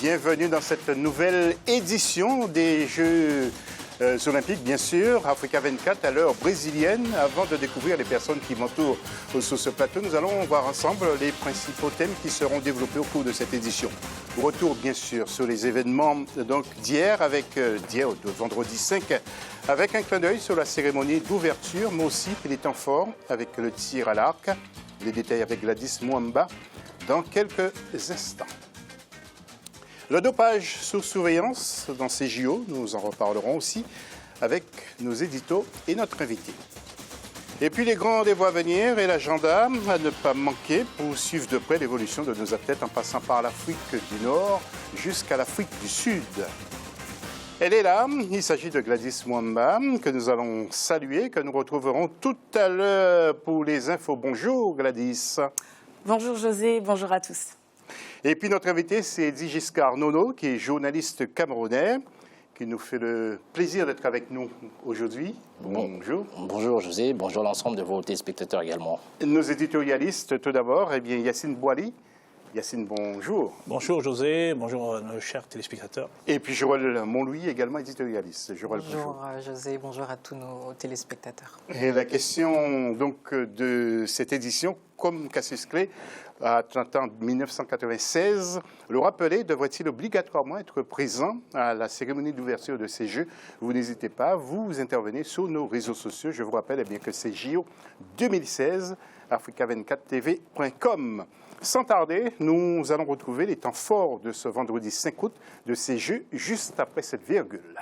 bienvenue dans cette nouvelle édition des Jeux Olympiques, bien sûr, Africa 24 à l'heure brésilienne. Avant de découvrir les personnes qui m'entourent sur ce plateau, nous allons voir ensemble les principaux thèmes qui seront développés au cours de cette édition. Retour, bien sûr, sur les événements d'hier, de vendredi 5, avec un clin d'œil sur la cérémonie d'ouverture, mais aussi les temps forts avec le tir à l'arc. Les détails avec Gladys Mwamba dans quelques instants. Le dopage sous surveillance dans ces JO, nous en reparlerons aussi avec nos éditos et notre invité. Et puis les grands rendez-vous à venir et l'agenda à ne pas manquer pour suivre de près l'évolution de nos athlètes en passant par l'Afrique du Nord jusqu'à l'Afrique du Sud. Elle est là, il s'agit de Gladys Mwamba que nous allons saluer, que nous retrouverons tout à l'heure pour les infos. Bonjour Gladys. Bonjour José, bonjour à tous. Et puis notre invité, c'est Eddy Giscard Nono, qui est journaliste camerounais, qui nous fait le plaisir d'être avec nous aujourd'hui. Bonjour. Bonjour José, bonjour l'ensemble de vos téléspectateurs également. Nos éditorialistes, tout d'abord, Yacine Boily. Yacine, bonjour. Bonjour José, bonjour nos chers téléspectateurs. Et puis Joël Montlouis, également éditorialiste. Joël, bonjour José, bonjour à tous nos téléspectateurs. Et la question donc de cette édition, comme Cassius Clay, à 30 ans 1996, le rappelé devrait-il obligatoirement être présent à la cérémonie d'ouverture de ces Jeux? Vous n'hésitez pas, vous intervenez sur nos réseaux sociaux. Je vous rappelle que c'est JO 2016, africa24tv.com. Sans tarder, nous allons retrouver les temps forts de ce vendredi 5 août de ces Jeux juste après cette virgule.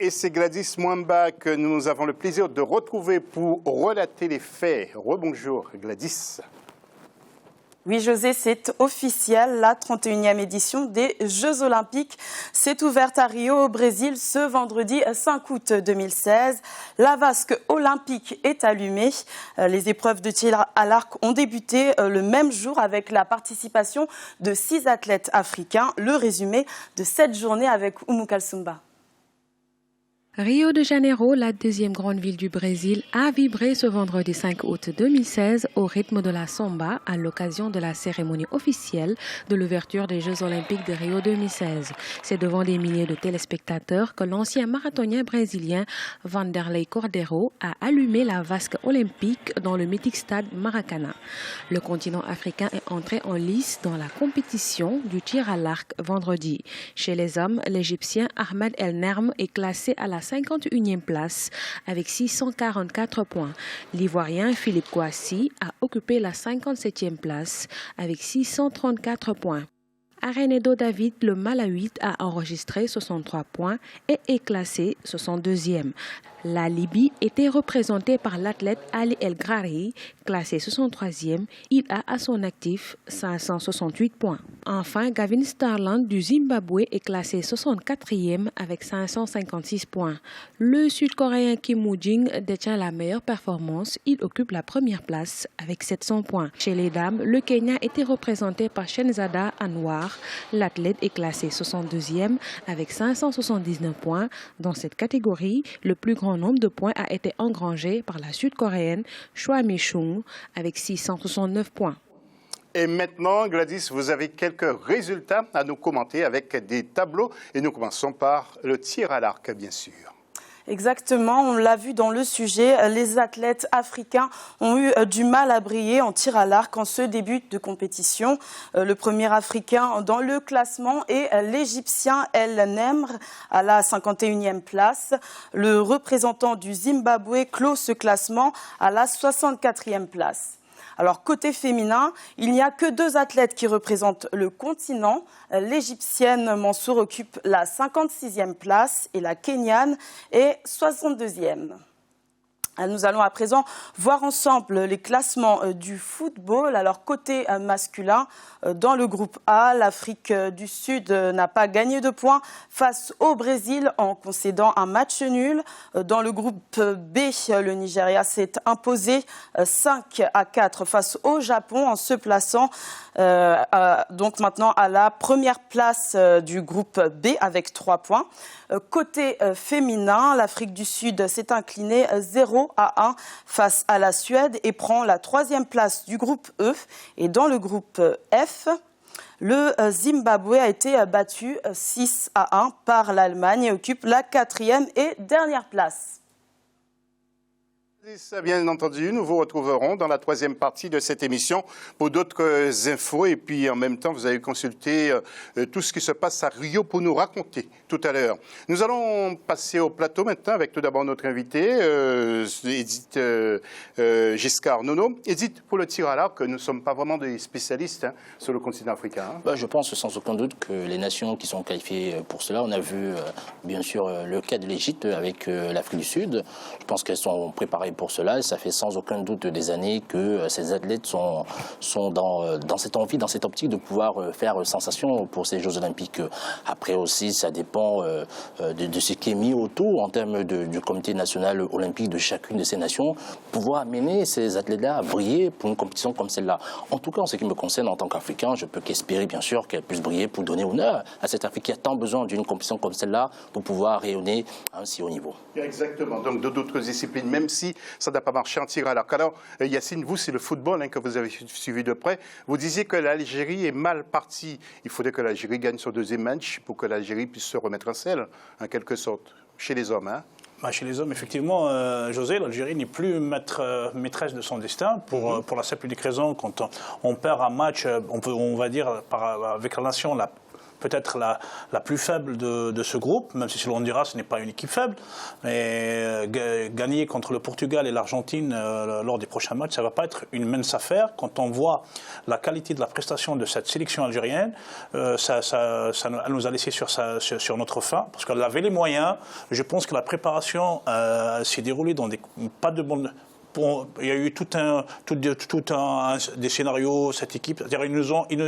Et c'est Gladys Mwamba que nous avons le plaisir de retrouver pour relater les faits. Rebonjour Gladys. Oui José, c'est officiel, la 31e édition des Jeux Olympiques s'est ouverte à Rio au Brésil ce vendredi 5 août 2016. La vasque olympique est allumée. Les épreuves de tir à l'arc ont débuté le même jour avec la participation de 6 athlètes africains. Le résumé de cette journée avec Oumou Kalsumba. Rio de Janeiro, la deuxième grande ville du Brésil, a vibré ce vendredi 5 août 2016 au rythme de la samba à l'occasion de la cérémonie officielle de l'ouverture des Jeux Olympiques de Rio 2016. C'est devant des milliers de téléspectateurs que l'ancien marathonien brésilien Vanderlei Cordeiro a allumé la vasque olympique dans le mythique stade Maracanã. Le continent africain est entré en lice dans la compétition du tir à l'arc vendredi. Chez les hommes, l'Égyptien Ahmed El Nerm est classé à la 51e place avec 644 points. L'Ivoirien Philippe Kouassi a occupé la 57e place avec 634 points. Arenedo David, le Malawite, a enregistré 63 points et est classé 62e. La Libye était représentée par l'athlète Ali El Grari, classé 63e. Il a à son actif 568 points. Enfin, Gavin Starland du Zimbabwe est classé 64e avec 556 points. Le Sud-Coréen Kim Woo-jing détient la meilleure performance. Il occupe la première place avec 700 points. Chez les dames, le Kenya était représenté par Shenzada Anwar. L'athlète est classé 62e avec 579 points. Dans cette catégorie, le plus grand nombre de points a été engrangé par la Sud-Coréenne Choi Mi-chung avec 669 points. Et maintenant, Gladys, vous avez quelques résultats à nous commenter avec des tableaux. Et nous commençons par le tir à l'arc, bien sûr. Exactement, on l'a vu dans le sujet, les athlètes africains ont eu du mal à briller en tir à l'arc en ce début de compétition. Le premier africain dans le classement est l'Égyptien El Nemr à la 51e place. Le représentant du Zimbabwe clôt ce classement à la 64e place. Alors, côté féminin, il n'y a que 2 athlètes qui représentent le continent. L'Égyptienne Mansour occupe la 56e place et la Kenyane est 62e. Nous allons à présent voir ensemble les classements du football. Alors, côté masculin, dans le groupe A, l'Afrique du Sud n'a pas gagné de points face au Brésil en concédant un match nul. Dans le groupe B, le Nigeria s'est imposé 5-4 face au Japon en se plaçant donc maintenant à la première place du groupe B avec 3 points. Côté féminin, l'Afrique du Sud s'est inclinée 0 0-1 face à la Suède et prend la 3e place du groupe E. Et dans le groupe F, le Zimbabwe a été battu 6-1 par l'Allemagne et occupe la 4e et dernière place. Bien entendu, nous vous retrouverons dans la 3e partie de cette émission pour d'autres infos. Et puis en même temps, vous allez consulter tout ce qui se passe à Rio pour nous raconter tout à l'heure. Nous allons passer au plateau maintenant avec tout d'abord notre invité, Edith Giscard-Nono. Edith, pour le tir à l'arc, nous ne sommes pas vraiment des spécialistes sur le continent africain. Je pense sans aucun doute que les nations qui sont qualifiées pour cela, on a vu bien sûr le cas de l'Égypte avec l'Afrique du Sud. Je pense qu'elles sont préparées pour cela. Ça fait sans aucun doute des années que ces athlètes sont dans cette envie, dans cette optique de pouvoir faire sensation pour ces Jeux Olympiques. Après aussi, ça dépend de ce qui est mis autour en termes du comité national olympique de chacune de ces nations, pouvoir amener ces athlètes-là à briller pour une compétition comme celle-là. En tout cas, en ce qui me concerne en tant qu'Africain, je peux qu'espérer bien sûr qu'elle puisse briller pour donner honneur à cette Afrique qui a tant besoin d'une compétition comme celle-là pour pouvoir rayonner à un si haut niveau. Exactement. Donc d'autres disciplines, même si ça n'a pas marché en tir à l'arc. Alors, Yacine, vous, c'est le football que vous avez suivi de près. Vous disiez que l'Algérie est mal partie. Il faudrait que l'Algérie gagne son 2e match pour que l'Algérie puisse se remettre en selle, en quelque sorte, chez les hommes. Chez les hommes, effectivement, José, l'Algérie n'est plus maîtresse de son destin pour la simple unique raison, quand on perd un match, on va dire, avec la nation peut-être la plus faible de ce groupe, même si selon dira ce n'est pas une équipe faible, mais gagner contre le Portugal et l'Argentine lors des prochains matchs, ça ne va pas être une mince affaire. Quand on voit la qualité de la prestation de cette sélection algérienne, ça nous a laissé sur notre faim, parce qu'elle avait les moyens. Je pense que la préparation s'est déroulée dans pas de bonnes... Il y a eu des scénarios, cette équipe. C'est-à-dire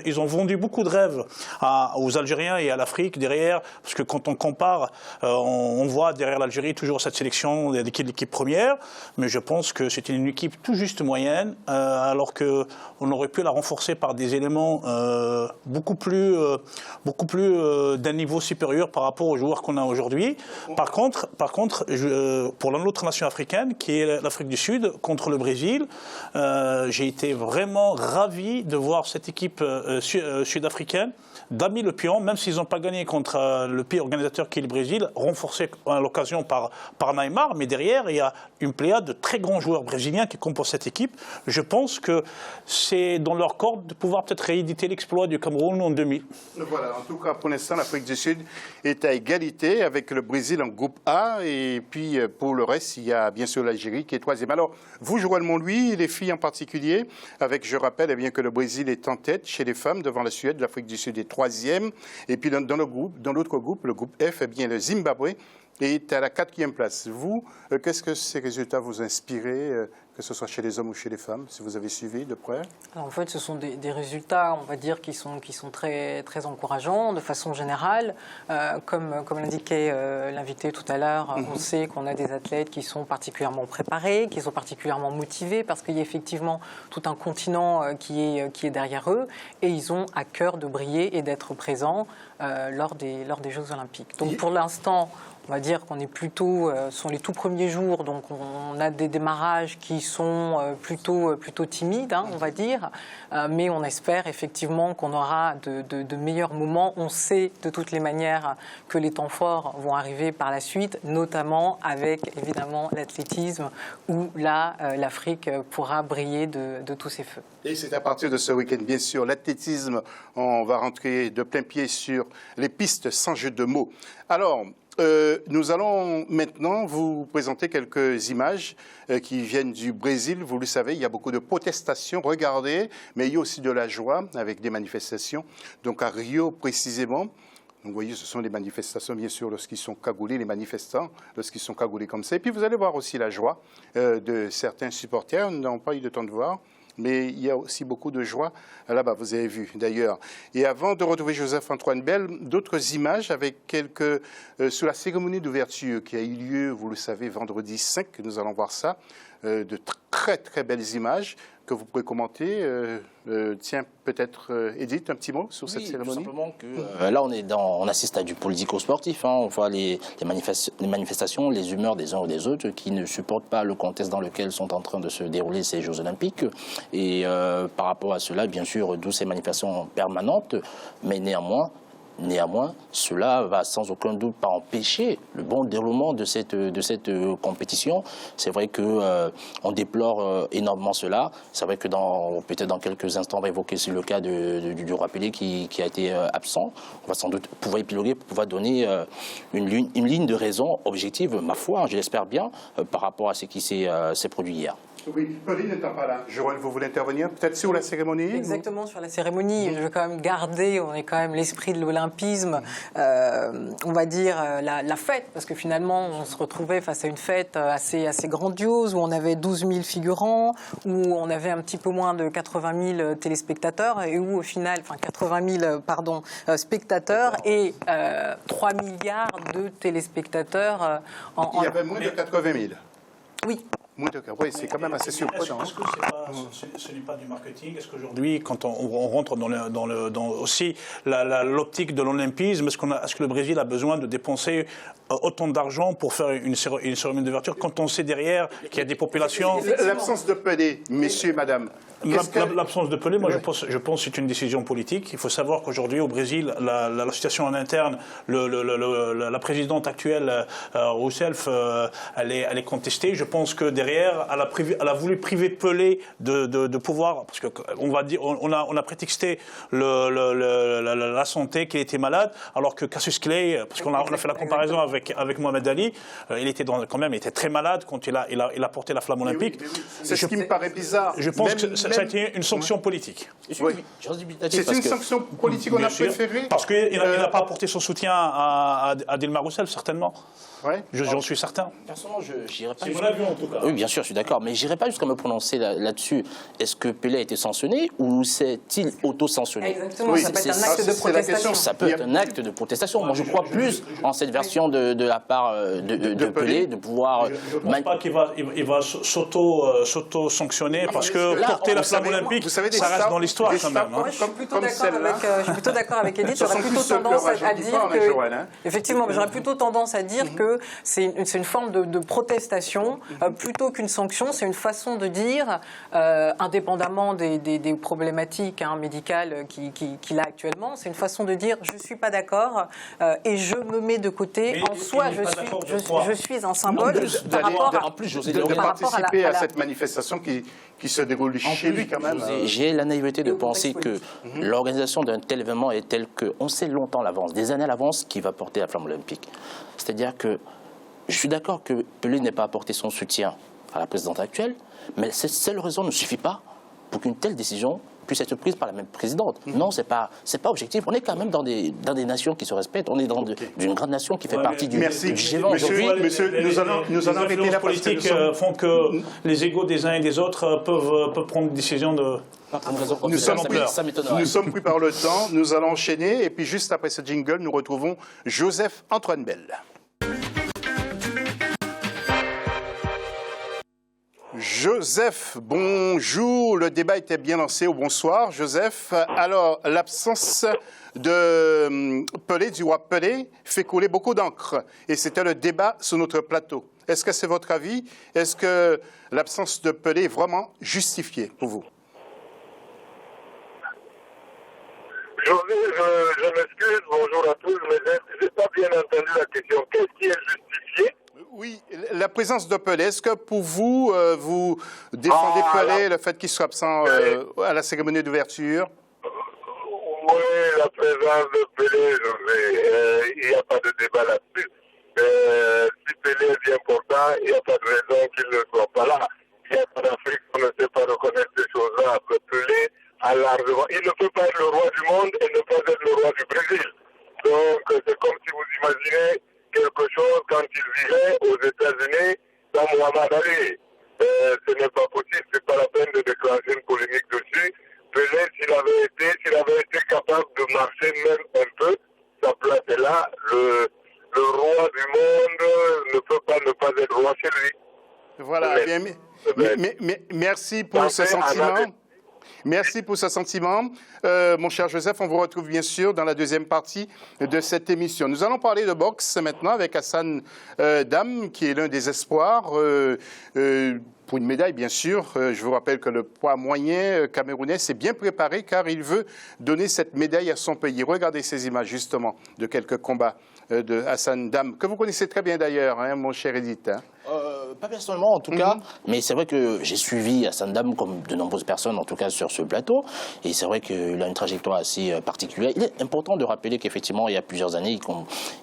ils ont vendu beaucoup de rêves aux Algériens et à l'Afrique derrière, parce que quand on compare, on voit derrière l'Algérie toujours cette sélection d'équipe première, mais je pense que c'était une équipe tout juste moyenne, alors qu'on aurait pu la renforcer par des éléments beaucoup plus d'un niveau supérieur par rapport aux joueurs qu'on a aujourd'hui. Par contre, pour l'autre nation africaine, qui est l'Afrique du Sud, contre le Brésil, j'ai été vraiment ravi de voir cette équipe sud-africaine d'Ami Le Pion, même s'ils n'ont pas gagné contre le pays organisateur qui est le Brésil, renforcé à l'occasion par Neymar, mais derrière, il y a une pléiade de très grands joueurs brésiliens qui composent cette équipe. Je pense que c'est dans leur corde de pouvoir peut-être rééditer l'exploit du Cameroun en 2000. Voilà, en tout cas, pour l'instant, l'Afrique du Sud est à égalité avec le Brésil en groupe A, et puis pour le reste, il y a bien sûr l'Algérie qui est 3e. Alors, vous, Joël Montlouis, les filles en particulier, avec, je rappelle, que le Brésil est en tête chez les femmes devant la Suède, l'Afrique du Sud est 3e, et puis dans l'autre groupe, le groupe F, le Zimbabwe est à la 4e place. Vous, qu'est-ce que ces résultats vous inspirent, que ce soit chez les hommes ou chez les femmes, si vous avez suivi de près? Alors, en fait, ce sont des résultats, on va dire, qui sont très, très encourageants de façon générale. Comme l'indiquait l'invité tout à l'heure, on sait qu'on a des athlètes qui sont particulièrement préparés, qui sont particulièrement motivés, parce qu'il y a effectivement tout un continent qui est derrière eux, et ils ont à cœur de briller et d'être présents lors des Jeux Olympiques. Donc pour l'instant, on va dire qu'on est plutôt, sont les tout premiers jours, donc on a des démarrages qui sont plutôt timides, on va dire, mais on espère effectivement qu'on aura de meilleurs moments. On sait de toutes les manières que les temps forts vont arriver par la suite, notamment avec évidemment l'athlétisme, où là, l'Afrique pourra briller de tous ses feux. Et c'est à partir de ce week-end, bien sûr, l'athlétisme, on va rentrer de plein pied sur les pistes sans jeu de mots. Alors, nous allons maintenant vous présenter quelques images qui viennent du Brésil. Vous le savez, il y a beaucoup de protestations, regardez, mais il y a aussi de la joie avec des manifestations. Donc à Rio précisément, donc, vous voyez, ce sont des manifestations, bien sûr, lorsqu'ils sont cagoulés, les manifestants, lorsqu'ils sont cagoulés comme ça. Et puis vous allez voir aussi la joie de certains supporters, nous n'avons pas eu le temps de voir. Mais il y a aussi beaucoup de joie là-bas, vous avez vu d'ailleurs. Et avant de retrouver Joseph-Antoine Bell, d'autres images avec sur la cérémonie d'ouverture qui a eu lieu, vous le savez, vendredi 5, nous allons voir ça. de très très belles images que vous pouvez commenter. Tiens, peut-être Edith, un petit mot sur cette cérémonie. Tout simplement que là, on assiste à du politico-sportif. Hein. On voit les manifestations, les humeurs des uns ou des autres qui ne supportent pas le contexte dans lequel sont en train de se dérouler ces Jeux Olympiques. Et par rapport à cela, bien sûr, d'où ces manifestations permanentes, mais néanmoins, cela va sans aucun doute pas empêcher le bon déroulement de cette compétition. C'est vrai que on déplore énormément cela. C'est vrai que peut-être dans quelques instants, on va évoquer le cas du roi Pelé qui a été absent. On va sans doute pouvoir épiloguer, pouvoir donner une ligne de raison objective, ma foi, je l'espère bien, par rapport à ce qui s'est produit hier. Oui, Pauline n'étant pas là. Joël, vous voulez intervenir peut-être sur la cérémonie? Exactement, sur la cérémonie. Je veux quand même garder, on est quand même l'esprit de l'olympisme, on va dire la fête, parce que finalement, on se retrouvait face à une fête assez grandiose, où on avait 12 000 figurants, où on avait un petit peu moins de 80 000 téléspectateurs, et où au final, enfin 80 000, pardon, spectateurs, et 3 milliards de téléspectateurs. Il y avait moins de 80 000. Oui. Oui, c'est quand même assez surprenant. Est-ce que ce n'est pas du marketing? Est-ce qu'aujourd'hui, quand on rentre dans aussi l'optique de l'olympisme, est-ce que le Brésil a besoin de dépenser autant d'argent pour faire une cérémonie d'ouverture quand on sait derrière qu'il y a des populations... L'absence de Pelé, messieurs, madame. L'absence de Pelé, moi je pense que c'est une décision politique. Il faut savoir qu'aujourd'hui au Brésil, la situation en interne, la présidente actuelle, Rousseff, elle est contestée. Je pense que derrière, elle a voulu priver Pelé de pouvoir, parce que on va dire, on a prétexté la santé, qu'il était malade, alors que Cassius Clay, parce qu'on a fait la comparaison avec Mohamed Ali, il était il était très malade quand il a porté la flamme olympique. C'est ce qui me paraît bizarre. Je pense que ça a été une sanction politique. Oui. C'est une sanction politique qu'on a préférée. Parce qu'il n'a pas apporté son soutien à Dilma Rousseff, certainement. Ouais. J'en suis certain. Personnellement, je n'irai pas. C'est mon avis en tout cas. Oui, bien sûr, je suis d'accord, mais je n'irai pas jusqu'à me prononcer là-dessus. Est-ce que Pelé a été sanctionné ou s'est-il auto-sanctionné? Exactement, ça peut être un acte de protestation. Ça peut être un acte de protestation. Moi, je crois plus en cette version de la part de Pelé, de pouvoir... Je ne pense pas qu'il va s'auto-sanctionner, parce que porter la flamme olympique, ça reste dans l'histoire quand même. Moi, je suis plutôt d'accord avec Edith. J'aurais plutôt tendance à dire que... Effectivement, mais j'aurais plutôt tendance à dire que c'est une forme de protestation plutôt qu'une sanction. C'est une façon de dire, indépendamment des problématiques médicales qu'il a actuellement, c'est une façon de dire je ne suis pas d'accord et je me mets de côté. Mais en soi, je suis un symbole par rapport à... En plus, José, de participer à cette manifestation qui se déroule chez lui quand même. J'ai la naïveté de penser que l'organisation d'un tel événement est telle qu'on sait longtemps à l'avance, des années à l'avance, qui va porter la flamme olympique. C'est-à-dire que je suis d'accord que Pelé n'ait pas apporté son soutien à la présidente actuelle, mais cette seule raison ne suffit pas pour qu'une telle décision puisse être prise par la même présidente. Non, c'est pas objectif. On est quand même dans des nations qui se respectent. On est dans d'une grande nation qui fait partie du G20 aujourd'hui. Monsieur, nous allons arrêter la politique font que les égos des uns et des autres peuvent prendre une décision de... Nous sommes pris par le temps. Nous allons enchaîner. Et puis juste après ce jingle, nous retrouvons Joseph Antoine Bell. Joseph, bonjour. Le débat était bien lancé. Bonsoir, Joseph. Alors, l'absence de Pelé, du roi Pelé, fait couler beaucoup d'encre. Et c'était le débat sur notre plateau. Est-ce que c'est votre avis? Est-ce que l'absence de Pelé est vraiment justifiée pour vous? José, je m'excuse, bonjour à tous, mais je n'ai pas bien entendu la question. Qu'est-ce qui est justifié? Oui, la présence de Pelé. Est-ce que pour vous, vous défendez Pelé, le fait qu'il soit absent à la cérémonie d'ouverture? Oui, la présence de Pelé, José, il n'y a pas de débat là-dessus. Si Pelé est bien portant, il n'y a pas de raison qu'il ne soit pas là. Il n'y a pas d'Afrique qu'on ne sait pas reconnaître ces choses-là. Pelé a largement... Il ne peut pas être le roi du monde et ne pas être le roi du Brésil. Donc, c'est comme si vous imaginez quelque chose quand il vivait aux États-Unis dans Muhammad Ali. Ce n'est pas possible, ce n'est pas la peine de déclencher une polémique dessus. Pelé, s'il avait été capable de marcher même un peu, sa place est là. Le roi du monde ne peut pas ne pas être roi chez lui. Voilà, bien, merci pour ce sentiment. Merci pour ce sentiment. Mon cher Joseph, on vous retrouve bien sûr dans la deuxième partie de cette émission. Nous allons parler de boxe maintenant avec Hassan Dam, qui est l'un des espoirs pour une médaille, bien sûr. Je vous rappelle que le poids moyen camerounais s'est bien préparé car il veut donner cette médaille à son pays. Regardez ces images justement de quelques combats de Hassan Dam, que vous connaissez très bien d'ailleurs, hein, mon cher Edith. Hein. Pas personnellement en tout cas, mais c'est vrai que j'ai suivi Hassan Dam comme de nombreuses personnes en tout cas sur ce plateau, et c'est vrai qu'il a une trajectoire assez particulière. Il est important de rappeler qu'effectivement il y a plusieurs années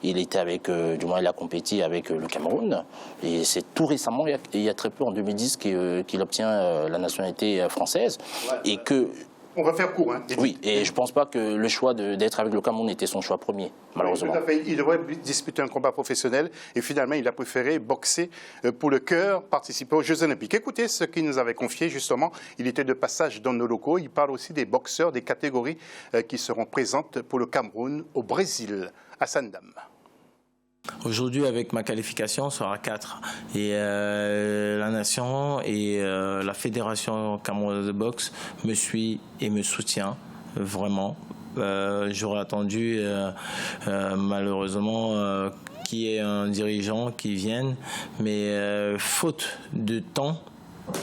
il était avec, du moins il a compéti avec le Cameroun, et c'est tout récemment, il y a très peu en 2010 qu'il obtient la nationalité française, et que... On va faire court. Hein, oui, et je ne pense pas que le choix d'être avec le Cameroun était son choix premier, malheureusement. Oui, tout à fait. Il devrait disputer un combat professionnel et finalement il a préféré boxer pour le cœur, participer aux Jeux Olympiques. Écoutez ce qu'il nous avait confié justement. Il était de passage dans nos locaux. Il parle aussi des boxeurs, des catégories qui seront présentes pour le Cameroun au Brésil. Hassan Dam. Aujourd'hui, avec ma qualification, on sera 4. Et la nation et la fédération camerounaise de boxe me suit et me soutient vraiment. J'aurais attendu malheureusement qu'il y ait un dirigeant qui vienne, mais faute de temps,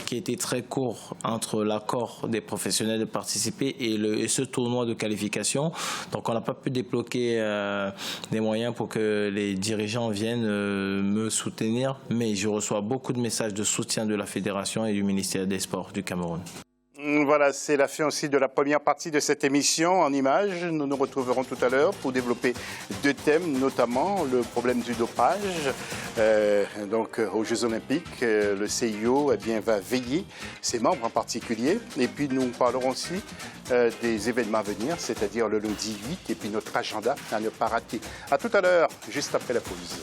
qui était très court entre l'accord des professionnels de participer et ce tournoi de qualification. Donc on n'a pas pu débloquer des moyens pour que les dirigeants viennent me soutenir, mais je reçois beaucoup de messages de soutien de la Fédération et du ministère des Sports du Cameroun. Voilà, c'est la fin aussi de la première partie de cette émission en images. Nous nous retrouverons tout à l'heure pour développer 2 thèmes, notamment le problème du dopage. Donc aux Jeux Olympiques, le CIO va veiller, ses membres en particulier. Et puis nous parlerons aussi des événements à venir, c'est-à-dire le lundi 8 et puis notre agenda à ne pas rater. À tout à l'heure, juste après la pause.